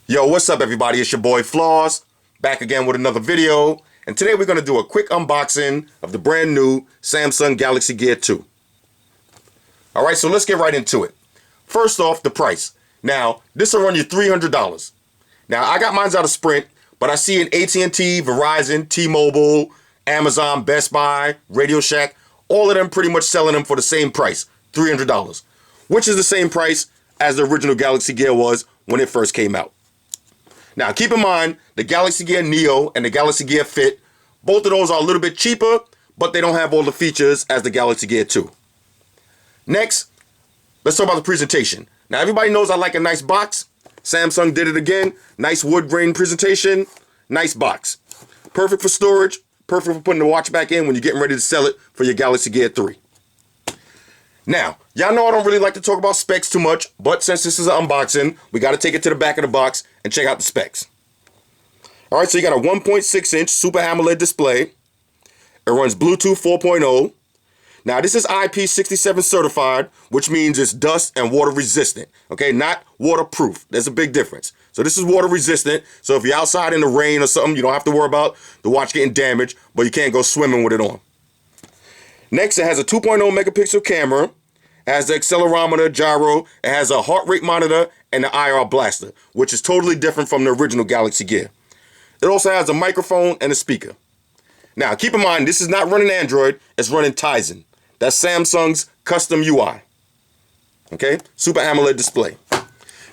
Yo, what's up everybody? It's your boy Flaws, back again with another video. And today we're going to do a quick unboxing of the brand new Samsung Galaxy Gear 2. Alright, so let's get right into it. First off, the price. Now, this will run you $300. Now, I got mine out of Sprint, but I see in AT&T, Verizon, T-Mobile, Amazon, Best Buy, Radio Shack, all of them pretty much selling them for the same price, $300. Which is the same price as the original Galaxy Gear was when it first came out. Now, keep in mind, the Galaxy Gear Neo and the Galaxy Gear Fit, both of those are a little bit cheaper, but they don't have all the features as the Galaxy Gear 2. Next, let's talk about the presentation. Now, everybody knows I like a nice box. Samsung did it again. Nice wood grain presentation. Nice box. Perfect for storage. Perfect for putting the watch back in when you're getting ready to sell it for your Galaxy Gear 3. Now, y'all know I don't really like to talk about specs too much, but since this is an unboxing, we got to take it to the back of the box and check out the specs. Alright, so you got a 1.6-inch Super AMOLED display. It runs Bluetooth 4.0. Now, this is IP67 certified, which means it's dust and water resistant. Okay, not waterproof. There's a big difference. So this is water resistant. So if you're outside in the rain or something, you don't have to worry about the watch getting damaged, but you can't go swimming with it on. Next, it has a 2.0 megapixel camera. It has the accelerometer, gyro. It has a heart rate monitor and the IR blaster, which is totally different from the original Galaxy Gear. It also has a microphone and a speaker. Now, keep in mind, this is not running Android. It's running Tizen. That's Samsung's custom UI. Okay? Super AMOLED display.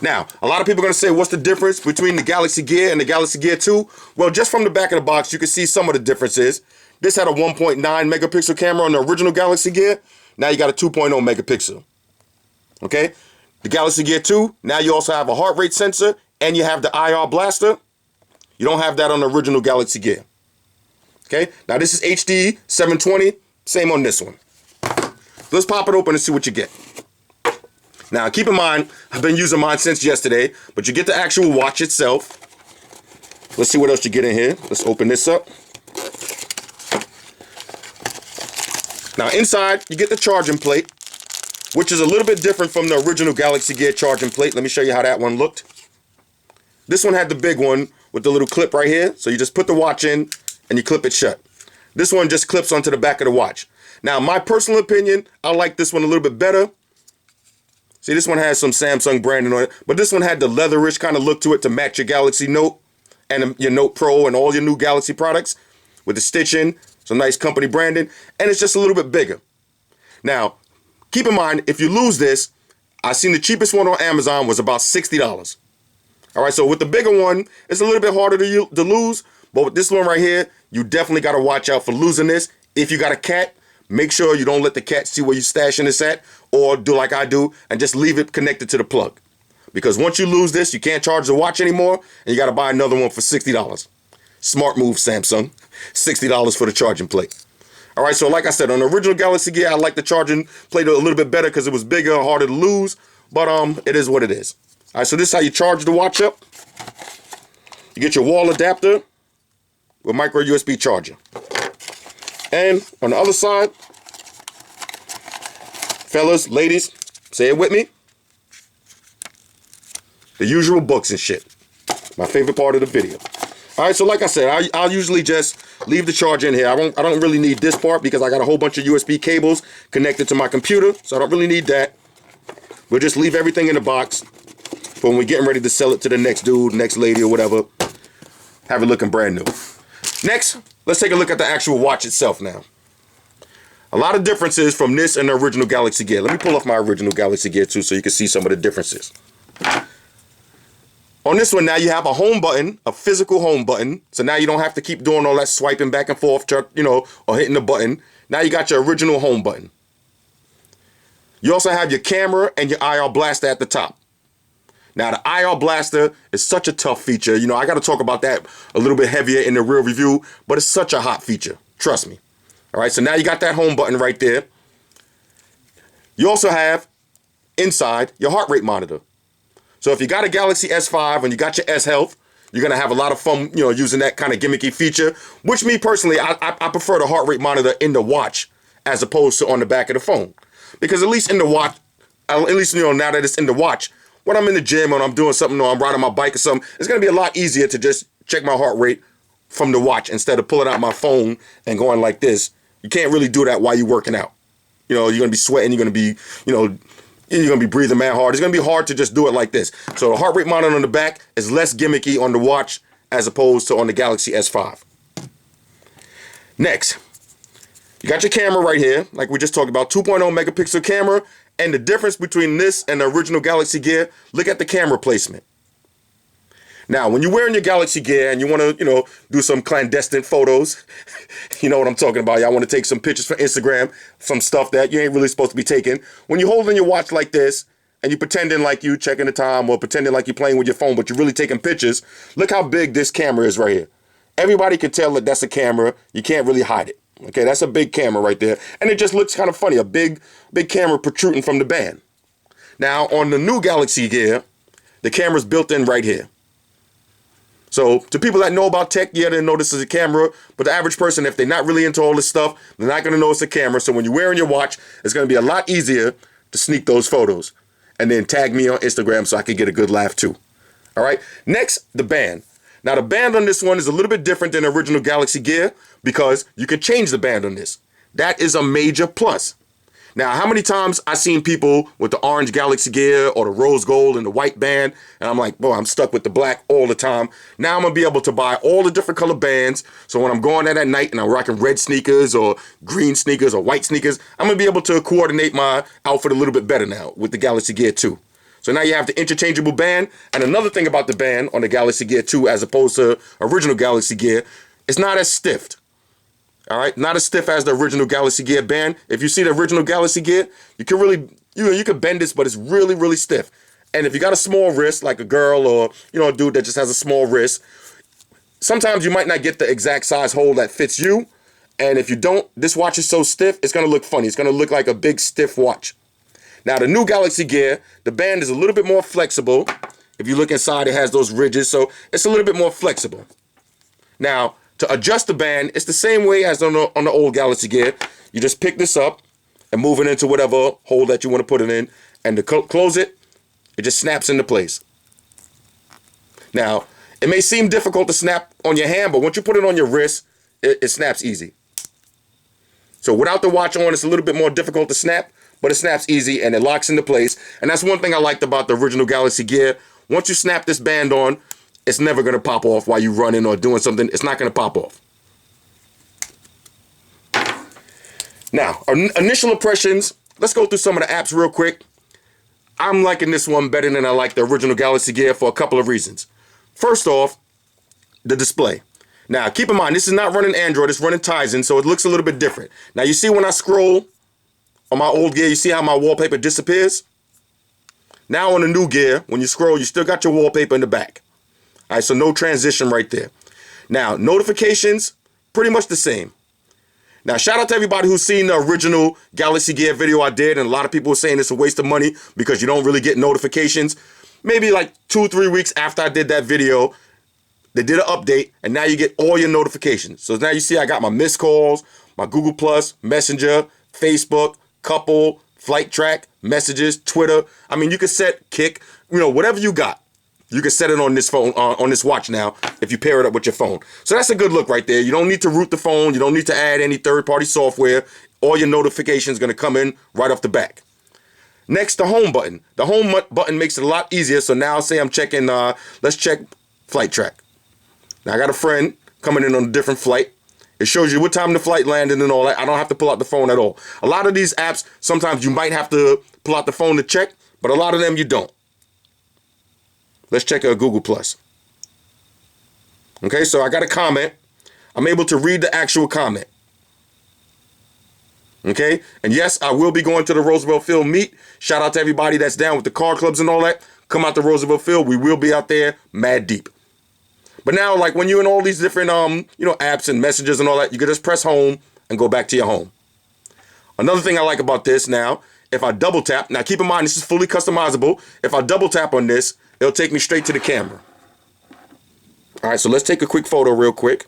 Now, a lot of people are going to say, what's the difference between the Galaxy Gear and the Galaxy Gear 2? Well, just from the back of the box, you can see some of the differences. This had a 1.9 megapixel camera on the original Galaxy Gear. Now you got a 2.0 megapixel. Okay? The Galaxy Gear 2, now you also have a heart rate sensor and you have the IR blaster. You don't have that on the original Galaxy Gear. Okay? Now this is HD 720. Same on this one. Let's pop it open and see what you get. Now keep in mind, I've been using mine since yesterday, but you get the actual watch itself. Let's see what else you get in here. Let's open this up. Now inside, you get the charging plate, which is a little bit different from the original Galaxy Gear charging plate. Let me show you how that one looked. This one had the big one with the little clip right here. So you just put the watch in and you clip it shut. This one just clips onto the back of the watch. Now, my personal opinion, I like this one a little bit better. See, this one has some Samsung branding on it, but this one had the leatherish kind of look to it to match your Galaxy Note and your Note Pro and all your new Galaxy products with the stitching. Some nice company branding, and it's just a little bit bigger. Now, keep in mind, if you lose this, I seen the cheapest one on Amazon was about $60. All right, so with the bigger one, it's a little bit harder to lose, but with this one right here, you definitely got to watch out for losing this. If you got a cat, make sure you don't let the cat see where you're stashing this at, or do like I do and just leave it connected to the plug. Because once you lose this, you can't charge the watch anymore, and you got to buy another one for $60. Smart move, Samsung. $60 for the charging plate. All right, so like I said, on the original Galaxy Gear, I like the charging plate a little bit better because it was bigger, harder to lose, but it is what it is. All right, so this is how you charge the watch up. You get your wall adapter with micro USB charger. And on the other side, fellas, ladies, say it with me. The usual books and shit. My favorite part of the video. All right, so like I said, I'll usually just leave the charger in here. I don't really need this part because I got a whole bunch of USB cables connected to my computer, so I don't really need that. We'll just leave everything in the box for when we're getting ready to sell it to the next dude, next lady, or whatever. Have it looking brand new. Next, let's take a look at the actual watch itself now. A lot of differences from this and the original Galaxy Gear. Let me pull off my original Galaxy Gear too so you can see some of the differences. On this one, now you have a home button, a physical home button. So now you don't have to keep doing all that swiping back and forth, or hitting the button. Now you got your original home button. You also have your camera and your IR blaster at the top. Now the IR blaster is such a tough feature. I got to talk about that a little bit heavier in the real review, but it's such a hot feature. Trust me. All right, so now you got that home button right there. You also have inside your heart rate monitor. So if you got a Galaxy S5 and you got your S Health, you're going to have a lot of fun, using that kind of gimmicky feature, which me personally, I prefer the heart rate monitor in the watch as opposed to on the back of the phone. Because at least in the watch, now that it's in the watch, when I'm in the gym or I'm doing something or I'm riding my bike or something, it's going to be a lot easier to just check my heart rate from the watch instead of pulling out my phone and going like this. You can't really do that while you're working out. You know, you're going to be sweating, you're going to be, you know, you're going to be breathing mad hard. It's going to be hard to just do it like this. So the heart rate monitor on the back is less gimmicky on the watch as opposed to on the Galaxy S5. Next, you got your camera right here, like we just talked about, 2.0 megapixel camera. And the difference between this and the original Galaxy Gear, look at the camera placement. Now, when you're wearing your Galaxy Gear and you want to, you know, do some clandestine photos, you know what I'm talking about. Y'all want to take some pictures for Instagram, some stuff that you ain't really supposed to be taking. When you're holding your watch like this and you're pretending like you checking the time or pretending like you're playing with your phone, but you're really taking pictures, look how big this camera is right here. Everybody can tell that that's a camera. You can't really hide it. Okay, that's a big camera right there. And it just looks kind of funny, a big camera protruding from the band. Now, on the new Galaxy Gear, the camera's built in right here. So, to people that know about tech, yeah, they know this is a camera. But the average person, if they're not really into all this stuff, they're not going to know it's a camera. So, when you're wearing your watch, it's going to be a lot easier to sneak those photos. And then tag me on Instagram so I can get a good laugh too. All right, next, the band. Now, the band on this one is a little bit different than the original Galaxy Gear because you can change the band on this. That is a major plus. Now, how many times I've seen people with the orange Galaxy Gear or the rose gold and the white band, and I'm like, boy, I'm stuck with the black all the time. Now I'm going to be able to buy all the different color bands, so when I'm going out at night and I'm rocking red sneakers or green sneakers or white sneakers, I'm going to be able to coordinate my outfit a little bit better now with the Galaxy Gear 2. So now you have the interchangeable band. And another thing about the band on the Galaxy Gear 2 as opposed to original Galaxy Gear, it's not as stiff. All right, not as stiff as the original Galaxy Gear band. If you see the original Galaxy Gear, you can really, you can bend this, but it's really, really stiff. And if you got a small wrist, like a girl or, a dude that just has a small wrist, sometimes you might not get the exact size hole that fits you. And if you don't, this watch is so stiff, it's going to look funny. It's going to look like a big, stiff watch. Now, the new Galaxy Gear, the band is a little bit more flexible. If you look inside, it has those ridges, so it's a little bit more flexible. Now, to adjust the band, it's the same way as on the old Galaxy Gear. You just pick this up and move it into whatever hole that you want to put it in. And to close it, it just snaps into place. Now, it may seem difficult to snap on your hand, but once you put it on your wrist, it snaps easy. So without the watch on, it's a little bit more difficult to snap, but it snaps easy and it locks into place. And that's one thing I liked about the original Galaxy Gear. Once you snap this band on, it's never going to pop off while you're running or doing something. It's not going to pop off. Now, initial impressions. Let's go through some of the apps real quick. I'm liking this one better than I like the original Galaxy Gear for a couple of reasons. First off, the display. Now, keep in mind, this is not running Android. It's running Tizen, so it looks a little bit different. Now, you see when I scroll on my old Gear, you see how my wallpaper disappears? Now on the new Gear, when you scroll, you still got your wallpaper in the back. All right, so no transition right there. Now, notifications, pretty much the same. Now, shout out to everybody who's seen the original Galaxy Gear video I did, and a lot of people were saying it's a waste of money because you don't really get notifications. Maybe like 2-3 weeks after I did that video, they did an update, and now you get all your notifications. So now you see I got my missed calls, my Google Plus, Messenger, Facebook, Couple, Flight Track, Messages, Twitter. I mean, you can set Kick, whatever you got. You can set it on this phone, on this watch now, if you pair it up with your phone. So that's a good look right there. You don't need to root the phone. You don't need to add any third-party software. All your notifications going to come in right off the back. Next, the home button. The home button makes it a lot easier. So now say I'm checking, let's check Flight Track. Now I got a friend coming in on a different flight. It shows you what time the flight landed and all that. I don't have to pull out the phone at all. A lot of these apps, sometimes you might have to pull out the phone to check, but a lot of them you don't. Let's check Google Plus. Okay, so I got a comment. I'm able to read the actual comment. Okay, and yes, I will be going to the Roosevelt Field meet. Shout out to everybody that's down with the car clubs and all that. Come out to Roosevelt Field. We will be out there mad deep. But now, like when you're in all these different, apps and messages and all that, you can just press home and go back to your home. Another thing I like about this now, if I double tap, now keep in mind, this is fully customizable. If I double tap on this, it'll take me straight to the camera. All right, so let's take a quick photo real quick.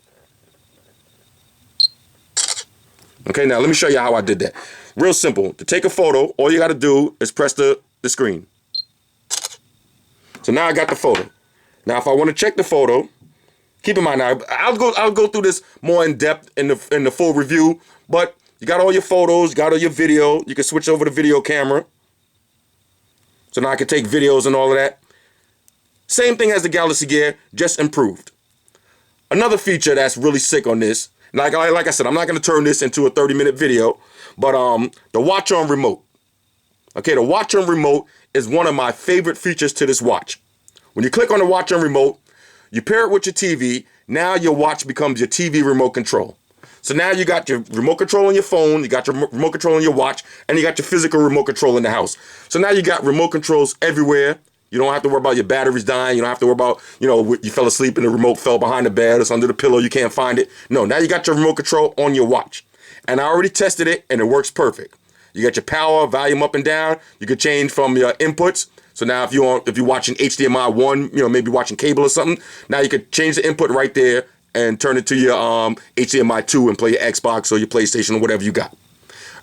Okay, now let me show you how I did that. Real simple. To take a photo, all you got to do is press the screen. So now I got the photo. Now if I want to check the photo, keep in mind now, I'll go through this more in depth in the full review, but you got all your photos, you got all your video. You can switch over to video camera. So now I can take videos and all of that. Same thing as the Galaxy Gear, just improved. Another feature that's really sick on this, like I said, I'm not going to turn this into a 30-minute video, but the watch on remote. Okay, the watch on remote is one of my favorite features to this watch. When you click on the watch on remote, you pair it with your TV, now your watch becomes your TV remote control. So now you got your remote control on your phone, you got your remote control on your watch, and you got your physical remote control in the house. So now you got remote controls everywhere. You don't have to worry about your batteries dying. You don't have to worry about, you fell asleep and the remote fell behind the bed or it's under the pillow, you can't find it. No, now you got your remote control on your watch. And I already tested it and it works perfect. You got your power, volume up and down. You can change from your inputs. So now if you're watching HDMI 1, maybe watching cable or something, now you can change the input right there and turn it to your HDMI 2 and play your Xbox or your PlayStation or whatever you got.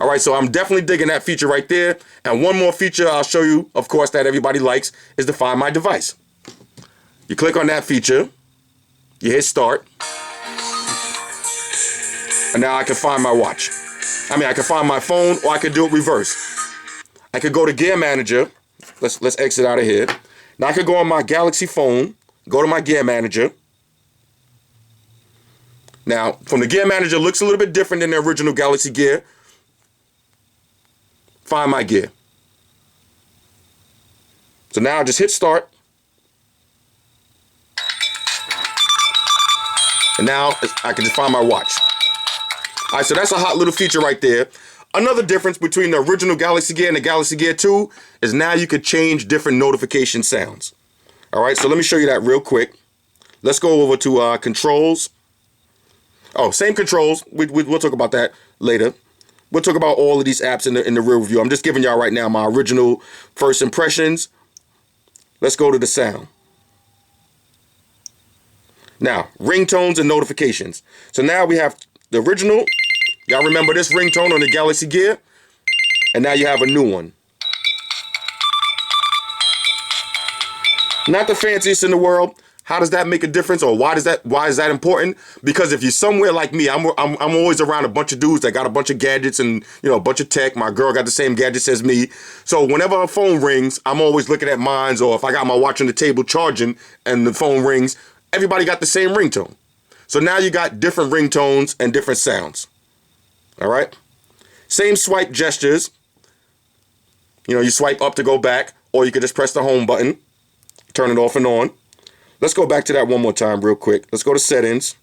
All right, so I'm definitely digging that feature right there. And one more feature I'll show you, of course, that everybody likes is to find my device. You click on that feature, you hit start, and now I can find my watch. I can find my phone, or I could do it reverse. I could go to Gear Manager. Let's exit out of here. Now I could go on my Galaxy phone, go to my Gear Manager. Now, from the Gear Manager, it looks a little bit different than the original Galaxy Gear. Find my gear. So now I just hit start. And now I can just find my watch. All right, so that's a hot little feature right there. Another difference between the original Galaxy Gear and the Galaxy Gear 2 is now you could change different notification sounds. All right, so let me show you that real quick. Let's go over to controls. Oh, same controls. We'll talk about that later. We'll talk about all of these apps in the real review. I'm just giving y'all right now my original first impressions. Let's go to the sound. Now, ringtones and notifications. So now we have the original. Y'all remember this ringtone on the Galaxy Gear? And now you have a new one. Not the fanciest in the world. How does that make a difference, or why is that important? Because if you're somewhere like me, I'm always around a bunch of dudes that got a bunch of gadgets and a bunch of tech. My girl got the same gadgets as me. So whenever a phone rings, I'm always looking at mine, or if I got my watch on the table charging and the phone rings, everybody got the same ringtone. So now you got different ringtones and different sounds. All right? Same swipe gestures. You swipe up to go back, or you could just press the home button, turn it off and on. Let's go back to that one more time real quick. Let's go to settings.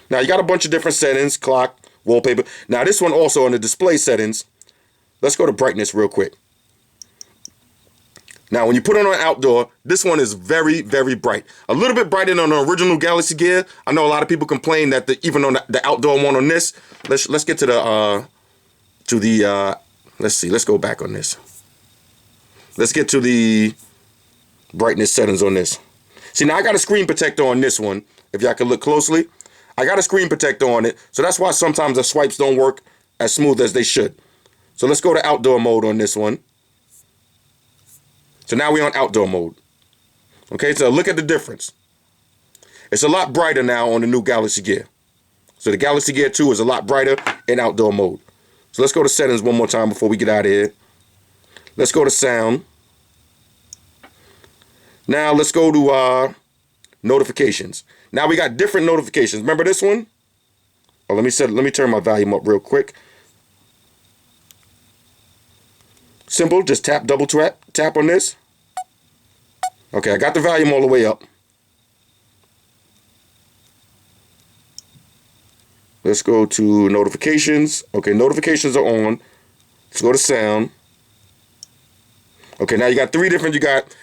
Now you got a bunch of different settings, clock, wallpaper. Now this one also on the display settings. Let's go to brightness real quick. Now when you put it on outdoor, this one is very, very bright. A little bit brighter than the original Galaxy Gear. I know a lot of people complain that even on the outdoor one on this. Let's get to the let's see. Let's go back on this. Let's get to the brightness settings on this. See, now I got a screen protector on this one. If y'all can look closely, I got a screen protector on it. So that's why sometimes the swipes don't work as smooth as they should. So let's go to outdoor mode on this one. So now we're on outdoor mode. Okay, so look at the difference. It's a lot brighter now on the new Galaxy Gear. So the Galaxy Gear 2 is a lot brighter in outdoor mode. So let's go to settings one more time before we get out of here. Let's go to sound. Now let's go to notifications. Now we got different notifications. Remember this one? Oh, let me turn my volume up real quick. Simple, just double tap on this. Okay, I got the volume all the way up. Let's go to notifications. Okay, notifications are on. Let's go to sound. Okay, now you got three different, you got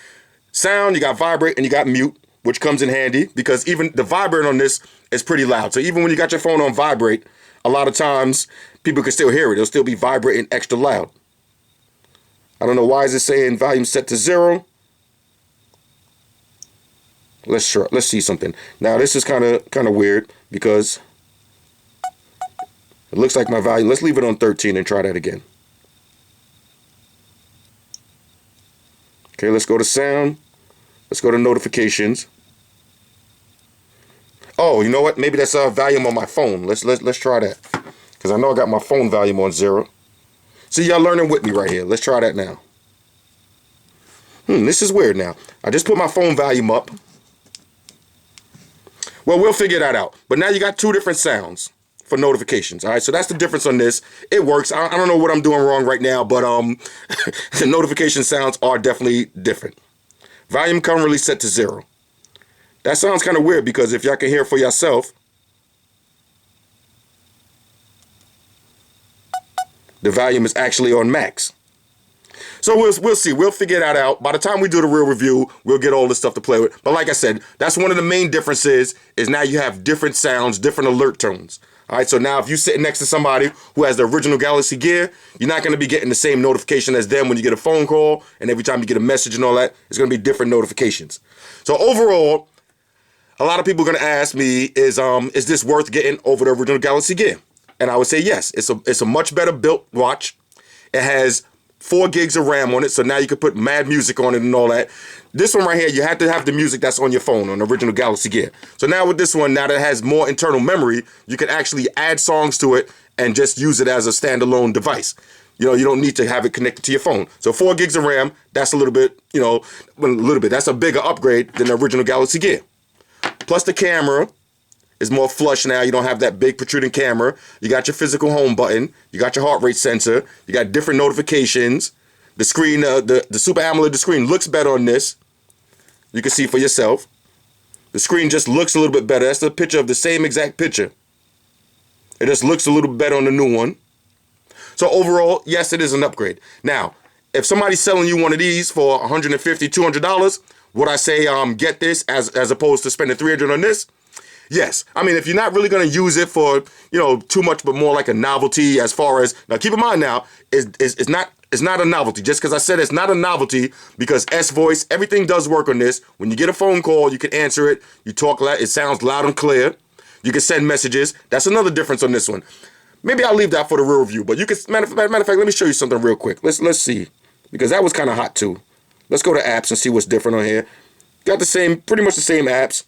sound, you got vibrate, and you got mute, which comes in handy because even the vibrate on this is pretty loud. So even when you got your phone on vibrate, a lot of times people can still hear it. It'll still be vibrating extra loud. I don't know why is it saying volume set to 0. Let's see something. Now this is kind of weird because it looks like my volume. Let's leave it on 13 and try that again. Okay, let's go to sound. Let's go to notifications. Oh, you know what? Maybe that's volume on my phone. Let's try that. Because I know I got my phone volume on 0. See, y'all learning with me right here. Let's try that now. This is weird now. I just put my phone volume up. Well, we'll figure that out. But now you got 2 different sounds for notifications. All right, so that's the difference on this. It works. I don't know what I'm doing wrong right now, but the notification sounds are definitely different. Volume currently set to 0. That sounds kind of weird because if y'all can hear for yourself, the volume is actually on max. So we'll see. We'll figure that out. By the time we do the real review, we'll get all this stuff to play with. But like I said, that's one of the main differences is now you have different sounds, different alert tones. All right, so now if you're sitting next to somebody who has the original Galaxy Gear, you're not going to be getting the same notification as them when you get a phone call, and every time you get a message and all that, it's going to be different notifications. So overall, a lot of people are going to ask me, is this worth getting over the original Galaxy Gear? And I would say yes. It's a much better built watch. It has 4 gigs of RAM on it, so now you can put mad music on it and all that. This one right here, you have to have the music that's on your phone on the original Galaxy Gear. So now with this one, now that it has more internal memory, you can actually add songs to it and just use it as a standalone device. You know, you don't need to have it connected to your phone. So 4 gigs of RAM, that's a little bit, that's a bigger upgrade than the original Galaxy Gear. Plus the camera is more flush now. You don't have that big protruding camera. You got your physical home button. You got your heart rate sensor. You got different notifications. The screen, the Super AMOLED, the screen looks better on this. You can see for yourself. The screen just looks a little bit better. That's a picture of the same exact picture. It just looks a little better on the new one. So overall, yes, it is an upgrade. Now, if somebody's selling you one of these for $150, $200, would I say get this as opposed to spending $300 on this? Yes. I mean, if you're not really going to use it for, too much, but more like a novelty as far as, now keep in mind now, it's not a novelty. Just because I said it's not a novelty, because S-Voice, everything does work on this. When you get a phone call, you can answer it. You talk loud, it sounds loud and clear. You can send messages. That's another difference on this one. Maybe I'll leave that for the real review, but you can, matter of fact, let me show you something real quick. Let's see, because that was kind of hot too. Let's go to apps and see what's different on here. Got the same, pretty much the same apps.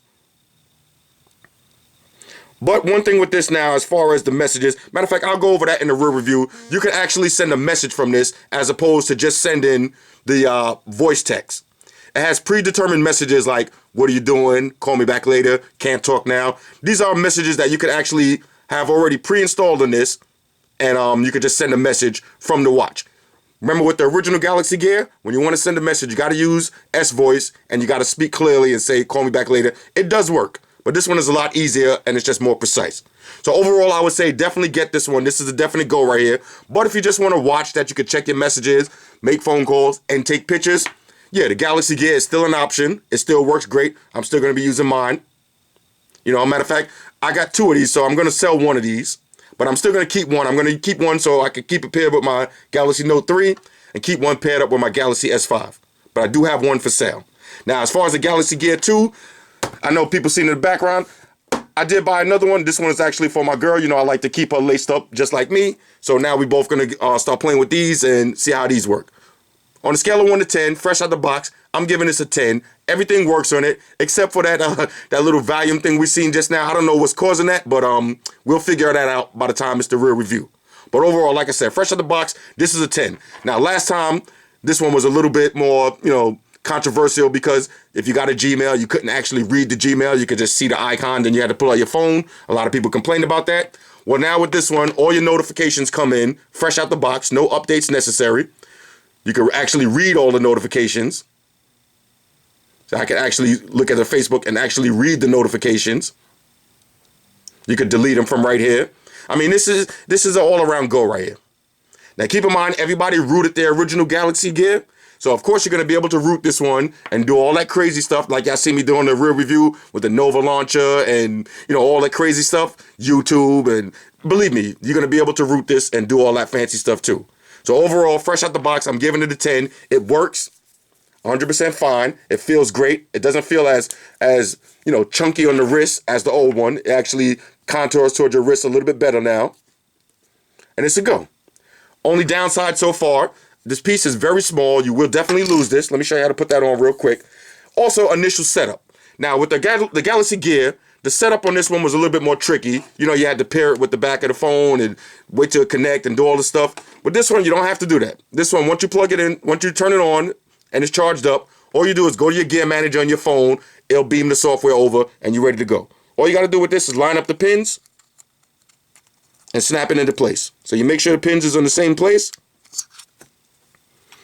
But one thing with this now, as far as the messages, matter of fact, I'll go over that in the real review. You can actually send a message from this as opposed to just sending the voice text. It has predetermined messages like, what are you doing? Call me back later. Can't talk now. These are messages that you can actually have already pre-installed on this, and you can just send a message from the watch. Remember with the original Galaxy Gear, when you want to send a message, you got to use S-Voice, and you got to speak clearly and say, call me back later. It does work. But this one is a lot easier, and it's just more precise. So overall, I would say definitely get this one. This is a definite go right here. But if you just want to watch that, you can check your messages, make phone calls, and take pictures. Yeah, the Galaxy Gear is still an option. It still works great. I'm still going to be using mine. Matter of fact, I got 2 of these, so I'm going to sell one of these. But I'm still going to keep one. I'm going to keep one so I can keep it paired with my Galaxy Note 3 and keep one paired up with my Galaxy S5. But I do have one for sale. Now, as far as the Galaxy Gear 2, I know people seen in the background. I did buy another one. This one is actually for my girl. I like to keep her laced up just like me. So now we both going to start playing with these and see how these work. On a scale of 1 to 10, fresh out the box, I'm giving this a 10. Everything works on it, except for that that little volume thing we seen just now. I don't know what's causing that, but we'll figure that out by the time it's the real review. But overall, like I said, fresh out the box, this is a 10. Now, last time, this one was a little bit more, controversial, because if you got a Gmail, you couldn't actually read the Gmail. You could just see the icon, then you had to pull out your phone. A lot of people complained about that. Well, now with this one, all your notifications come in fresh out the box, no updates necessary. You can actually read all the notifications. So I can actually look at the Facebook and actually read the notifications. You could delete them from right here. I mean, this is an all-around go right here. Now, keep in mind, everybody rooted their original Galaxy Gear. So, of course, you're going to be able to root this one and do all that crazy stuff like y'all see me doing the real review with the Nova launcher and, all that crazy stuff, YouTube. And believe me, you're going to be able to root this and do all that fancy stuff, too. So, overall, fresh out the box, I'm giving it a 10. It works 100% fine. It feels great. It doesn't feel as chunky on the wrist as the old one. It actually contours towards your wrist a little bit better now. And it's a go. Only downside so far, this piece is very small. You will definitely lose this. Let me show you how to put that on real quick. Also, initial setup. Now, with the Galaxy Gear, the setup on this one was a little bit more tricky. You know, you had to pair it with the back of the phone and wait till it connect and do all this stuff. But this one, you don't have to do that. This one, once you plug it in, once you turn it on and it's charged up, all you do is go to your Gear Manager on your phone. It'll beam the software over and you're ready to go. All you got to do with this is line up the pins and snap it into place. So you make sure the pins is in the same place.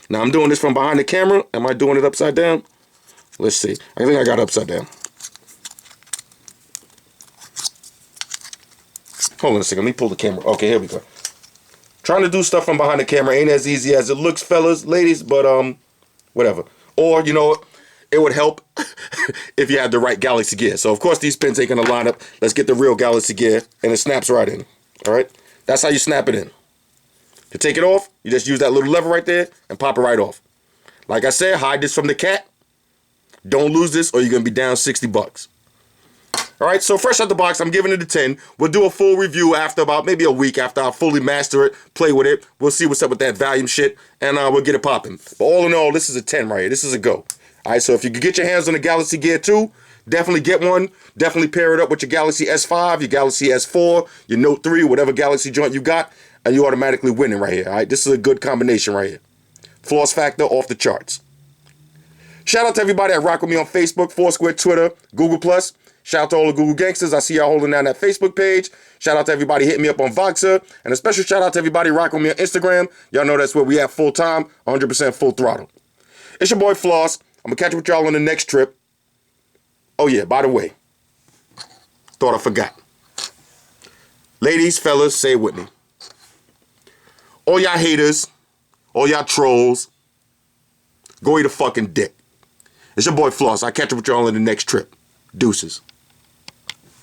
Now I'm doing this from behind the camera. Am I doing it upside down? Let's see. I think I got it upside down. Hold on a second. Let me pull the camera. Okay, here we go. Trying to do stuff from behind the camera ain't as easy as it looks, fellas, ladies, but whatever. Or, you know, it would help if you had the right Galaxy Gear. So, of course, these pins ain't going to line up. Let's get the real Galaxy Gear, and it snaps right in. All right? That's how you snap it in. To take it off, you just use that little lever right there and pop it right off. Like I said, hide this from the cat. Don't lose this or you're going to be down 60 bucks. All right, so fresh out the box, I'm giving it a 10. We'll do a full review after about maybe a week after I fully master it, play with it. We'll see what's up with that volume shit, and we'll get it popping. But all in all, this is a 10 right here. This is a go. All right, so if you can get your hands on the Galaxy Gear 2, definitely get one. Definitely pair it up with your Galaxy S5, your Galaxy S4, your Note 3, whatever Galaxy joint you got, and you automatically winning right here. All right, this is a good combination right here. Floss factor off the charts. Shout out to everybody that rock with me on Facebook, Foursquare, Twitter, Google+. Shout out to all the Google gangsters. I see y'all holding down that Facebook page. Shout out to everybody hitting me up on Voxer. And a special shout out to everybody rocking with me on Instagram. Y'all know that's where we at full time, 100% full throttle. It's your boy Floss. I'm going to catch up with y'all on the next trip. Oh yeah, by the way, thought I forgot. Ladies, fellas, say it with me. All y'all haters, all y'all trolls, go eat a fucking dick. It's your boy Floss. I'll catch up with y'all on the next trip. Deuces.